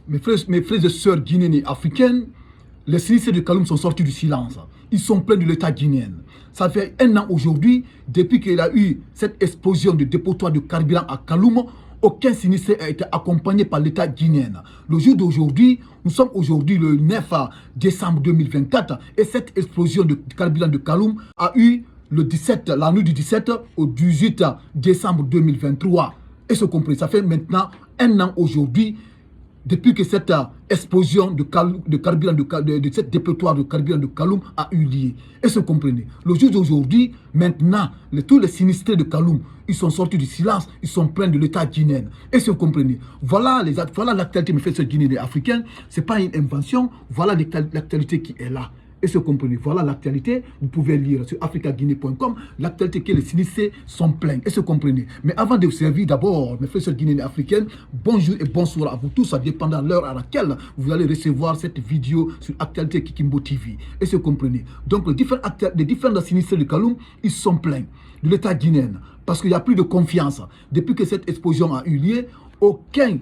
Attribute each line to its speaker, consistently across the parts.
Speaker 1: mes frères et sœurs guinéens et africains, les sinistrés de Kaloum sont sortis du silence. Ils sont pleins de l'État guinéen. Ça fait 1 an aujourd'hui, depuis qu'il y a eu cette explosion de dépotoir de carburant à Kaloum, aucun sinistré a été accompagné par l'État guinéen. Le jour d'aujourd'hui, nous sommes aujourd'hui le 9 décembre 2024 et cette explosion de carburant de Kaloum a eu la nuit du 17 au 18 décembre 2023. Et ce compris, ça fait maintenant 1 an aujourd'hui depuis que cette explosion de carburant, de cette dépotoir de carburant de Kaloum a eu lieu. Et se comprenez, le jour d'aujourd'hui, maintenant, tous les sinistrés de Kaloum, ils sont sortis du silence, ils sont pleins de l'État guinéen. Et se comprenez, voilà l'actualité, mes frères guinéens et africains, ce n'est pas une invention, voilà l'actualité qui est là. Et se comprenez, voilà l'actualité, vous pouvez lire sur africaguinée.com, l'actualité que les sinistrés sont pleins, et se comprenez. Mais avant de vous servir d'abord, mes frères guinéens et africains, bonjour et bonsoir à vous tous, ça dépend de l'heure à laquelle vous allez recevoir cette vidéo sur Actualité Kikimbo TV. Et se comprenez. Donc les différents sinistrés de Kaloum, ils sont pleins de l'État guinéen, parce qu'il n'y a plus de confiance. Depuis que cette explosion a eu lieu, aucun,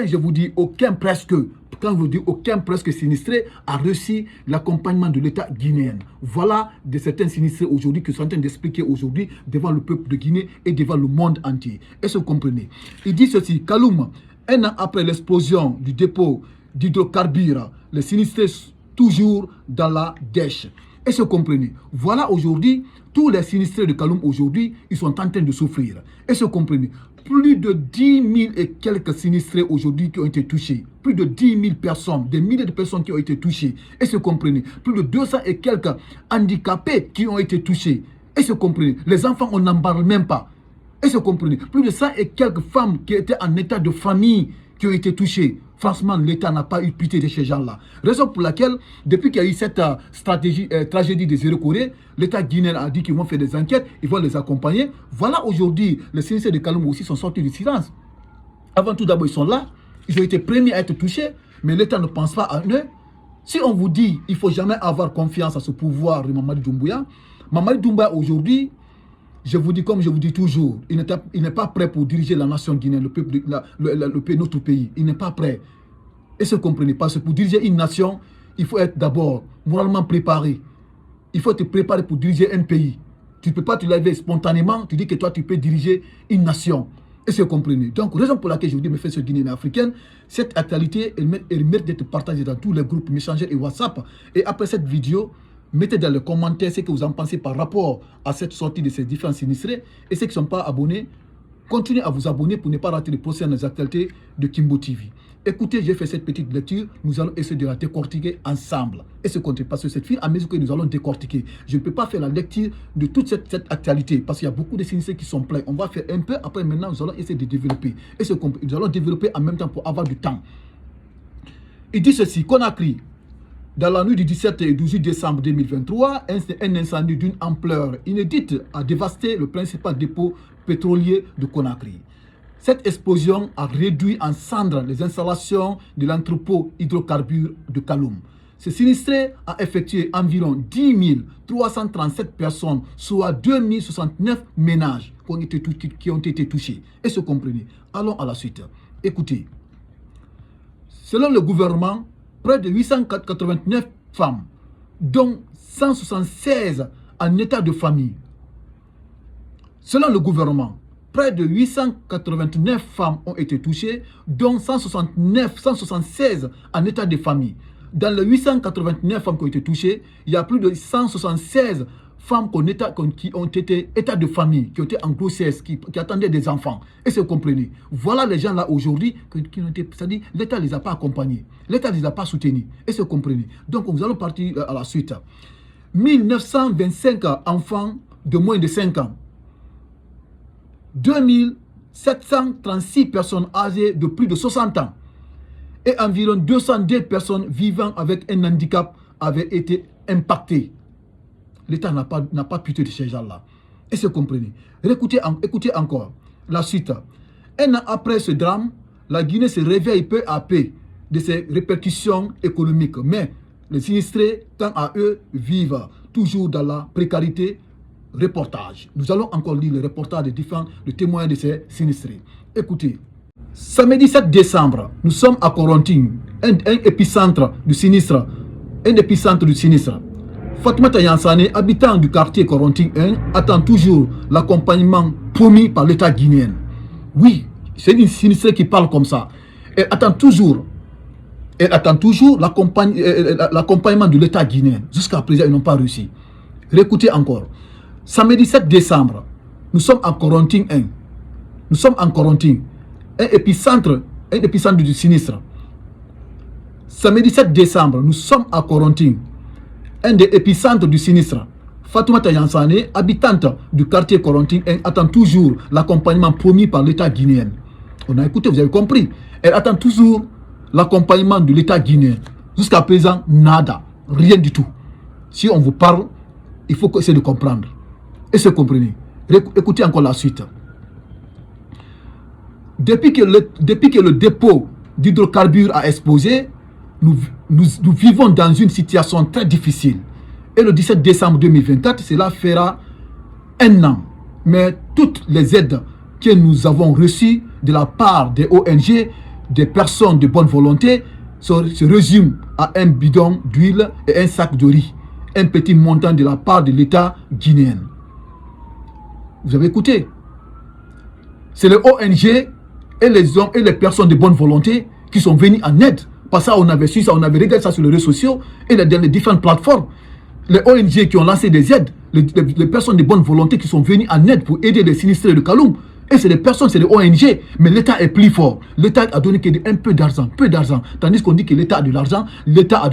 Speaker 1: je vous dis, aucun presque, quand je vous dis aucun presque sinistré a reçu l'accompagnement de l'État guinéen. Voilà de certains sinistrés aujourd'hui qui sont en train d'expliquer aujourd'hui devant le peuple de Guinée et devant le monde entier. Est-ce que vous comprenez? Il dit ceci, Kaloum, 1 an après l'explosion du dépôt d'hydrocarbures, les sinistrés toujours dans la dèche. Est-ce que vous comprenez? Voilà aujourd'hui, tous les sinistrés de Kaloum aujourd'hui, ils sont en train de souffrir. Est-ce que vous comprenez? Plus de 10 000 et quelques sinistrés aujourd'hui qui ont été touchés. Plus de 10 000 personnes, des milliers de personnes qui ont été touchées. Est-ce que vous comprenez? Plus de 200 et quelques handicapés qui ont été touchés. Est-ce que vous comprenez? Les enfants, on n'en parle même pas. Est-ce que vous comprenez? Plus de 100 et quelques femmes qui étaient en état de famille qui ont été touchées. Franchement, l'État n'a pas eu pitié de ces gens-là. Raison pour laquelle, depuis qu'il y a eu cette tragédie des Zéro Corée, l'État guinéen a dit qu'ils vont faire des enquêtes, ils vont les accompagner. Voilà aujourd'hui, les sinistrés de Kaloum aussi sont sortis du silence. Avant tout d'abord, ils sont là, ils ont été premiers à être touchés, mais l'État ne pense pas à eux. Si on vous dit il ne faut jamais avoir confiance à ce pouvoir de Mamadi Doumbouya aujourd'hui, je vous dis comme je vous dis toujours, il n'est pas prêt pour diriger la nation guinéenne, le peuple, notre pays. Il n'est pas prêt. Et se comprenez, parce que pour diriger une nation, il faut être d'abord moralement préparé. Il faut te préparer pour diriger un pays. Tu ne peux pas te lever spontanément, tu dis que toi tu peux diriger une nation. Et se comprenez. Donc, raison pour laquelle je vous dis, mes frères guinéens et africains, cette actualité, elle mérite d'être partagée dans tous les groupes Messenger et WhatsApp. Et après cette vidéo, mettez dans les commentaires ce que vous en pensez par rapport à cette sortie de ces différents sinistrés. Et ceux qui ne sont pas abonnés, continuez à vous abonner pour ne pas rater les prochaines actualités de Kimbo TV. Écoutez, j'ai fait cette petite lecture, nous allons essayer de la décortiquer ensemble. Et ce compte, parce que cette fille, à mesure que nous allons décortiquer, je ne peux pas faire la lecture de toute cette actualité, parce qu'il y a beaucoup de sinistrés qui sont pleins. On va faire un peu, après maintenant, nous allons essayer de développer. Et ce compte, nous allons développer en même temps pour avoir du temps. Il dit ceci, Conakry. Dans la nuit du 17 et 18 décembre 2023, un incendie d'une ampleur inédite a dévasté le principal dépôt pétrolier de Conakry. Cette explosion a réduit en cendres les installations de l'entrepôt hydrocarbures de Kaloum. Ce sinistré a effectué environ 10 337 personnes, soit 2069 ménages qui ont été touchés. Et se comprenez. Allons à la suite. Écoutez. Selon le gouvernement, près de 889 femmes, dont 176 en état de famille. Selon le gouvernement, près de 889 femmes ont été touchées, dont 176 en état de famille. Dans les 889 femmes qui ont été touchées, il y a plus de 176 femmes qui ont été état de famille, qui ont été en grossesse, qui attendaient des enfants. Et c'est comprenez. Voilà les gens là aujourd'hui qui ont été, c'est-à-dire l'État ne les a pas accompagnés, l'État ne les a pas soutenus. Et c'est comprenez. Donc nous allons partir à la suite. 1925 enfants de moins de 5 ans. 2736 personnes âgées de plus de 60 ans. Et environ 202 personnes vivant avec un handicap avaient été impactées. L'État n'a pas pitié de ces gens-là. Et c'est comprenez. Écoutez encore la suite. 1 an après ce drame, la Guinée se réveille peu à peu de ses répercussions économiques. Mais les sinistrés, tant à eux, vivent toujours dans la précarité. Reportage. Nous allons encore lire le reportage des différents témoins de ces sinistrés. Écoutez. Samedi 7 décembre, nous sommes à Corentin, un épicentre du sinistre. Un épicentre du sinistre. Fatoumata Yansane, habitant du quartier Corentin 1, attend toujours l'accompagnement promis par l'État guinéen. Oui, c'est une sinistrée qui parle comme ça. Elle attend toujours l'accompagnement de l'État guinéen. Jusqu'à présent, ils n'ont pas réussi. Réécoutez encore. Samedi 7 décembre, nous sommes à Corentin 1. Nous sommes en Corentin, un épicentre du sinistre. Samedi 7 décembre, nous sommes à Corentin, un des épicentres du sinistre. Fatoumata Yansane, habitante du quartier Corentin 1, attend toujours l'accompagnement promis par l'État guinéen. On a écouté, vous avez compris. Elle attend toujours l'accompagnement de l'État guinéen. Jusqu'à présent, nada, rien du tout. Si on vous parle, il faut essayer de comprendre. Et se comprenez. Écoutez encore la suite. Depuis que le dépôt d'hydrocarbures a explosé, nous vivons dans une situation très difficile. Et le 17 décembre 2024, cela fera un an. Mais toutes les aides que nous avons reçues de la part des ONG, des personnes de bonne volonté, se résument à un bidon d'huile et un sac de riz. Un petit montant de la part de l'État guinéen. Vous avez écouté? C'est les ONG et les hommes et les personnes de bonne volonté qui sont venus en aide. Parce que ça, on avait su ça, on avait regardé ça sur les réseaux sociaux et dans les différentes plateformes. Les ONG qui ont lancé des aides, les personnes de bonne volonté qui sont venues en aide pour aider les sinistrés de Kaloum. Et c'est des personnes, c'est des ONG, mais l'État est plus fort. L'État a donné un peu d'argent, Tandis qu'on dit que l'État a de l'argent, l'État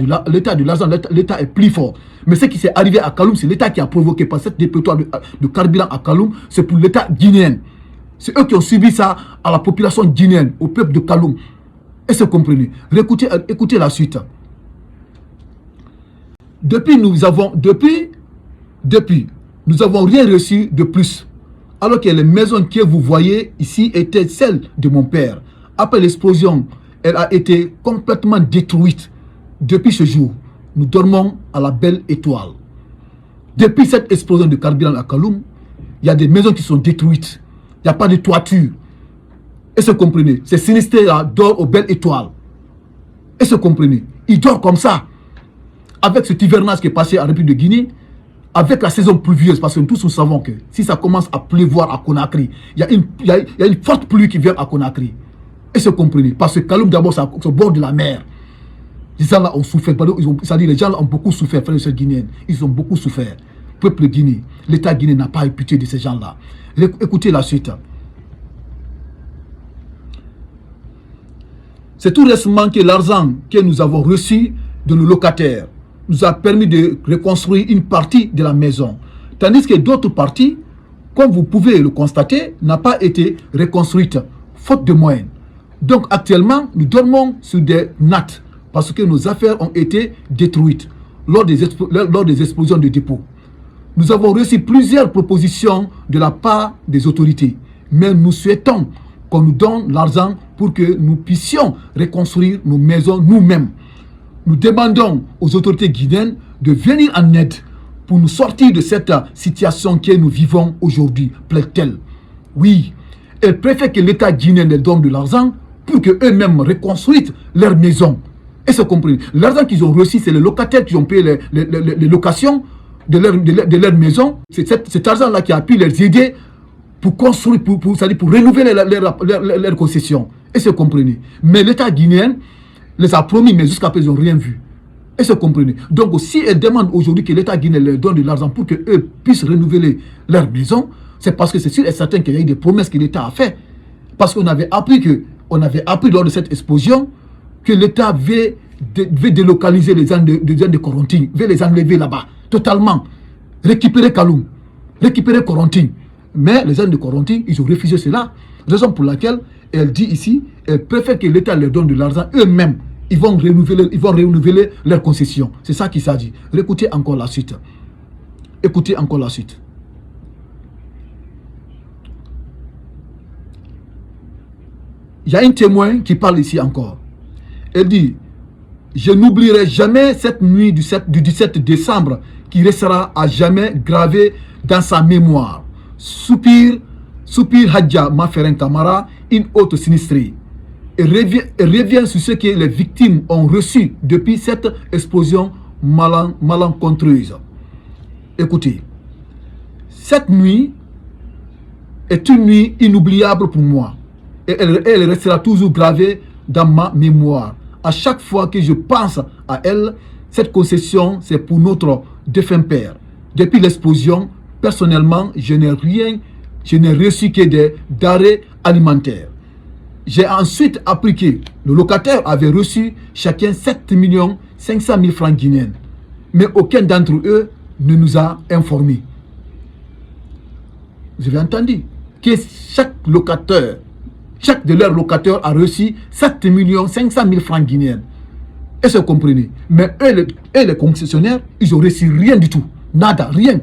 Speaker 1: est plus fort. Mais ce qui s'est arrivé à Kaloum, c'est l'État qui a provoqué par cette dépotoir de carburant à Kaloum, c'est pour l'État guinéen. C'est eux qui ont subi ça à la population guinéenne, au peuple de Kaloum. Est-ce que vous comprenez? Écoutez la suite. Depuis, nous avons rien reçu de plus. Alors que les maisons que vous voyez ici étaient celles de mon père. Après l'explosion, elle a été complètement détruite. Depuis ce jour, nous dormons à la belle étoile. Depuis cette explosion de carburant à Kaloum, il y a des maisons qui sont détruites. Il n'y a pas de toiture. Est-ce que vous comprenez? Ces sinistrés-là dorment aux belles étoiles. Est-ce que vous comprenez? Ils dorment comme ça. Avec cet hivernage qui est passé en République de Guinée, avec la saison pluvieuse, parce que tous nous savons que si ça commence à pleuvoir à Conakry, il y a une forte pluie qui vient à Conakry. Est-ce que vous comprenez? Parce que Kaloum, d'abord, c'est au bord de la mer. Les gens là ont souffert. C'est-à-dire les gens là ont beaucoup souffert, frères et sœurs guinéennes. Ils ont beaucoup souffert. Peuple guinéen, l'État guinéen n'a pas eu pitié de ces gens-là. Écoutez la suite. C'est tout récemment que l'argent que nous avons reçu de nos locataires nous a permis de reconstruire une partie de la maison. Tandis que d'autres parties, comme vous pouvez le constater, n'ont pas été reconstruites, faute de moyens. Donc actuellement, nous dormons sur des nattes parce que nos affaires ont été détruites lors des explosions de dépôts. Nous avons reçu plusieurs propositions de la part des autorités, mais nous souhaitons qu'on nous donne l'argent pour que nous puissions reconstruire nos maisons nous-mêmes. Nous demandons aux autorités guinéennes de venir en aide pour nous sortir de cette situation que nous vivons aujourd'hui, plaît-elle. Oui, elles préfèrent que l'État guinéen leur donne de l'argent pour qu'eux-mêmes reconstruisent leurs maisons. Est-ce que vous comprenez? L'argent qu'ils ont reçu, c'est les locataires qui ont payé les locations de leur maison. C'est cet argent-là qui a pu les aider pour construire, pour renouveler leurs concessions. Est-ce que vous comprenez? Mais l'État guinéen les a promis, mais jusqu'à présent, ils n'ont rien vu. Est-ce que vous comprenez? Donc, si elles demandent aujourd'hui que l'État guinéen leur donne de l'argent pour qu'eux puissent renouveler leur maison, c'est parce que c'est sûr et certain qu'il y a eu des promesses que l'État a fait. Parce qu'on avait appris lors de cette explosion que l'État veut délocaliser les gens de Corentin, veut les enlever là-bas, totalement. Récupérer Kaloum, récupérer Corentin. Mais les gens de Corentin, ils ont refusé cela. Raison pour laquelle elle dit ici, elle préfère que l'État leur donne de l'argent eux-mêmes. Ils vont renouveler leurs concessions. C'est ça qui s'agit. Écoutez encore la suite. Écoutez encore la suite. Il y a un témoin qui parle ici encore. Elle dit, je n'oublierai jamais cette nuit du 17 décembre qui restera à jamais gravée dans sa mémoire. Soupir Hadja Maferen Kamara, une autre sinistrée. et revient sur ce que les victimes ont reçu depuis cette explosion malencontreuse. Écoutez, cette nuit est une nuit inoubliable pour moi. Et elle restera toujours gravée dans ma mémoire. À chaque fois que je pense à elle, cette concession, c'est pour notre défunt père. Depuis l'explosion, personnellement, je n'ai reçu que des denrées alimentaires. J'ai ensuite appris que le locataire avait reçu chacun 7 500 000 francs guinéens. Mais aucun d'entre eux ne nous a informés. Vous avez entendu que chaque de leurs locataires a reçu 7 500 000 francs guinéens. Est-ce que vous comprenez? Mais eux, les concessionnaires, ils n'ont reçu rien du tout. Nada, rien.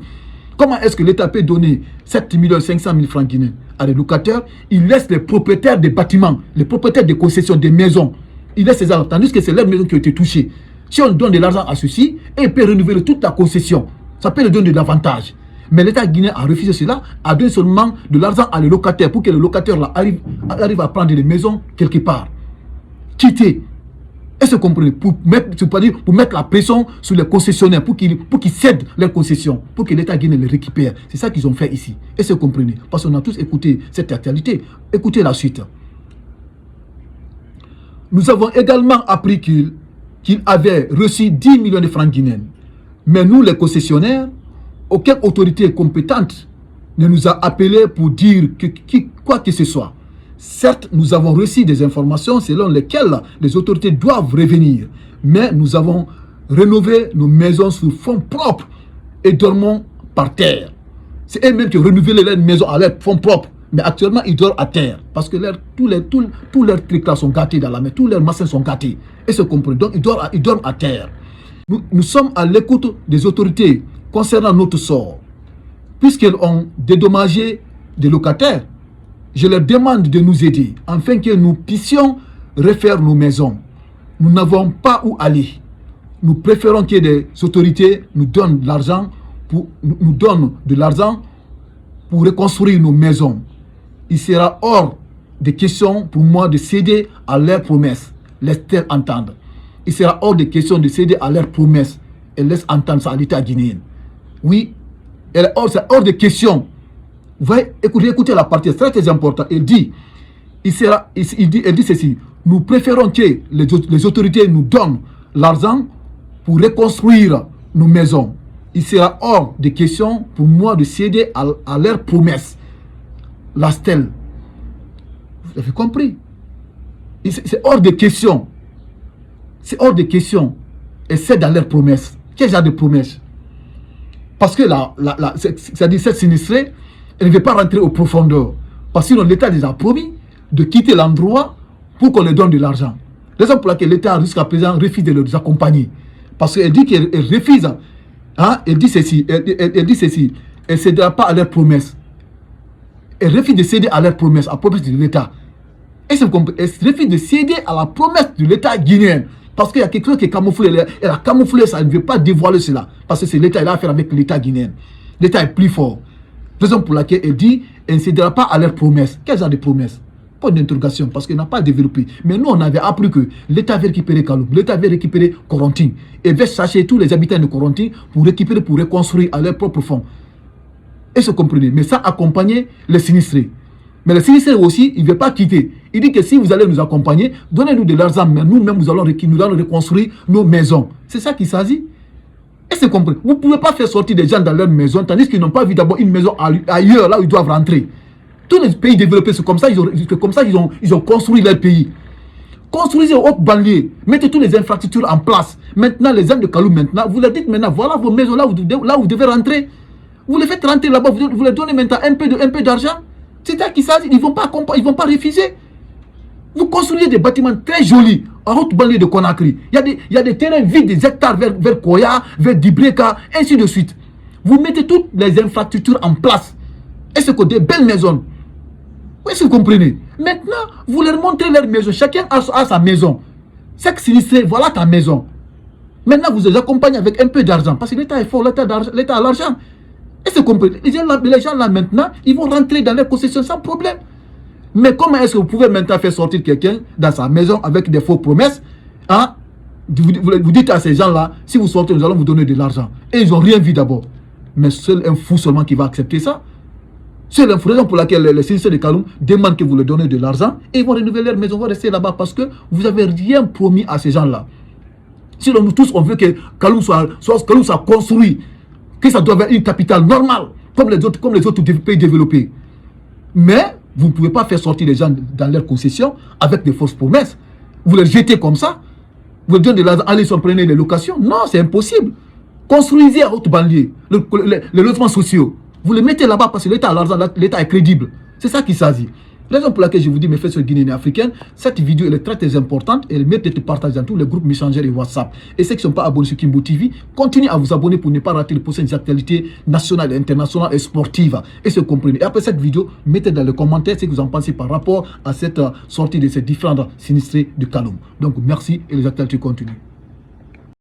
Speaker 1: Comment est-ce que l'État peut donner 7 500 000 francs guinéens à des locataires? Il laisse les propriétaires des bâtiments, les propriétaires des concessions, des maisons. Il laisse ces argent, tandis que c'est leurs maisons qui ont été touchées. Si on donne de l'argent à ceux-ci, il peut renouveler toute la concession. Ça peut leur donner de l'avantage. Mais l'État guinéen a refusé cela, a donné seulement de l'argent à les locataires pour que les locataires là, arrivent à prendre les maisons quelque part. Quitter. Est-ce que vous comprenez? Pour mettre la pression sur les concessionnaires, pour qu'ils cèdent leurs concessions, pour que l'État guinéen les récupère. C'est ça qu'ils ont fait ici. Est-ce que vous comprenez? Parce qu'on a tous écouté cette actualité. Écoutez la suite. Nous avons également appris qu'il avait reçu 10 millions de francs guinéens. Mais nous, les concessionnaires, aucune autorité compétente ne nous a appelés pour dire quoi que ce soit. Certes, nous avons reçu des informations selon lesquelles les autorités doivent revenir, mais nous avons rénové nos maisons sur fonds propres et dormons par terre. C'est eux-mêmes qui ont renouvelé leurs maisons à leurs fonds propres, mais actuellement ils dorment à terre parce que tous leurs trucs là sont gâtés dans la main, tous leurs machins sont gâtés. Et se comprennent. Donc ils dorment à terre. Nous sommes à l'écoute des autorités concernant notre sort. Puisqu'elles ont dédommagé des locataires, je leur demande de nous aider afin que nous puissions refaire nos maisons. Nous n'avons pas où aller. Nous préférons que les autorités nous donnent de l'argent pour reconstruire nos maisons. Il sera hors de question pour moi de céder à leurs promesses. Laisse-t-elle entendre. Il sera hors de question de céder à leurs promesses et laisse entendre ça à l'État guinéen. Oui, c'est hors de question. Vous voyez, écoutez la partie, c'est très important. Elle dit ceci. Nous préférons que les autorités nous donnent l'argent pour reconstruire nos maisons. Il sera hors de question pour moi de céder à leurs promesses. La stèle. Vous avez compris? C'est hors de question. C'est hors de question. Et c'est dans leurs promesses. Quel genre de promesses? Parce que c'est-à-dire cette sinistrée, elle ne veut pas rentrer aux profondeurs. Parce que l'État les a promis de quitter l'endroit pour qu'on leur donne de l'argent. Raison pour laquelle l'État jusqu'à présent refuse de les accompagner. Parce qu'elle dit qu'elle refuse. Hein, elle dit ceci. Elle ne cédera pas à leurs promesses. Elle refuse de céder à leurs promesses, à la promesse de l'État. Elle refuse de céder à la promesse de l'État guinéen. Parce qu'il y a quelque chose qui est camouflé. Elle a camouflé ça, elle ne veut pas dévoiler cela. Parce que c'est l'État, elle a affaire avec l'État guinéen. L'État est plus fort. Raison pour laquelle elle dit elle ne cédera pas à leurs promesses. Quelles genre de promesses? Pas d'interrogation, parce qu'elle n'a pas développé. Mais nous, on avait appris que l'État veut récupérer Kaloum, l'État veut récupérer Corentin. Et veut chercher tous les habitants de Corentin pour récupérer, pour reconstruire à leurs propres fonds. Et se comprenez. Mais ça accompagner les sinistrés. Mais les sinistrés aussi, il ne veut pas quitter. Il dit que si vous allez nous accompagner, donnez-nous de l'argent, mais nous-mêmes, nous allons reconstruire nos maisons. C'est ça qu'il s'agit. Et c'est compris. Vous ne pouvez pas faire sortir des gens dans leur maison, tandis qu'ils n'ont pas vu d'abord une maison ailleurs, là où ils doivent rentrer. Tous les pays développés, c'est comme ça, ils ont construit leur pays. Construisez aux hautes banlieues, mettez toutes les infrastructures en place. Maintenant, les gens de Kaloum, maintenant, vous leur dites maintenant, voilà vos maisons là où vous devez rentrer. Vous les faites rentrer là-bas, vous leur donnez maintenant un peu d'argent. C'est ça qui s'agit, ils ne vont pas refuser. Vous construisez des bâtiments très jolis en haute banlieue de Conakry. Il y a des terrains vides, des hectares vers Koya, vers Dibreka, ainsi de suite. Vous mettez toutes les infrastructures en place. Et c'est que des belles maisons. Oui, si vous comprenez. Maintenant, vous leur montrez leur maison. Chacun a sa maison. C'est sinistré, voilà ta maison. Maintenant, vous les accompagnez avec un peu d'argent. Parce que l'État est fort, l'État a l'argent. Et c'est compris. Les gens là maintenant, ils vont rentrer dans leur concession sans problème. Mais comment est-ce que vous pouvez maintenant faire sortir quelqu'un dans sa maison avec des fausses promesses, hein? Vous dites à ces gens-là, si vous sortez, nous allons vous donner de l'argent. Et ils n'ont rien vu d'abord. Mais seul un fou seulement qui va accepter ça. C'est la raison pour laquelle les sinistrés de Kaloum demandent que vous leur donnez de l'argent et ils vont renouveler leur maison, vont rester là-bas parce que vous n'avez rien promis à ces gens-là. Sinon, nous tous, on veut que Kaloum soit construit, que ça doit avoir une capitale normale, comme les autres pays développés. Mais vous ne pouvez pas faire sortir les gens dans leurs concessions avec des fausses promesses. Vous les jetez comme ça. Vous leur donnez de l'argent, allez s'en prendre les locations. Non, c'est impossible. Construisez à haute banlieue les logements sociaux. Vous les mettez là-bas parce que l'État a l'argent, l'État est crédible. C'est ça qui s'agit. Raison pour laquelle je vous dis, mes frères guinéens et africains, cette vidéo elle est très très importante et elle mérite d'être partagée dans tous les groupes Messenger et WhatsApp. Et ceux qui ne sont pas abonnés sur Kimbo TV, continuez à vous abonner pour ne pas rater les prochaines actualités nationales, internationales et sportives. Et se comprenez. Et après cette vidéo, mettez dans les commentaires ce que vous en pensez par rapport à cette sortie de ces différents sinistrés de Kaloum. Donc merci et les actualités continuent.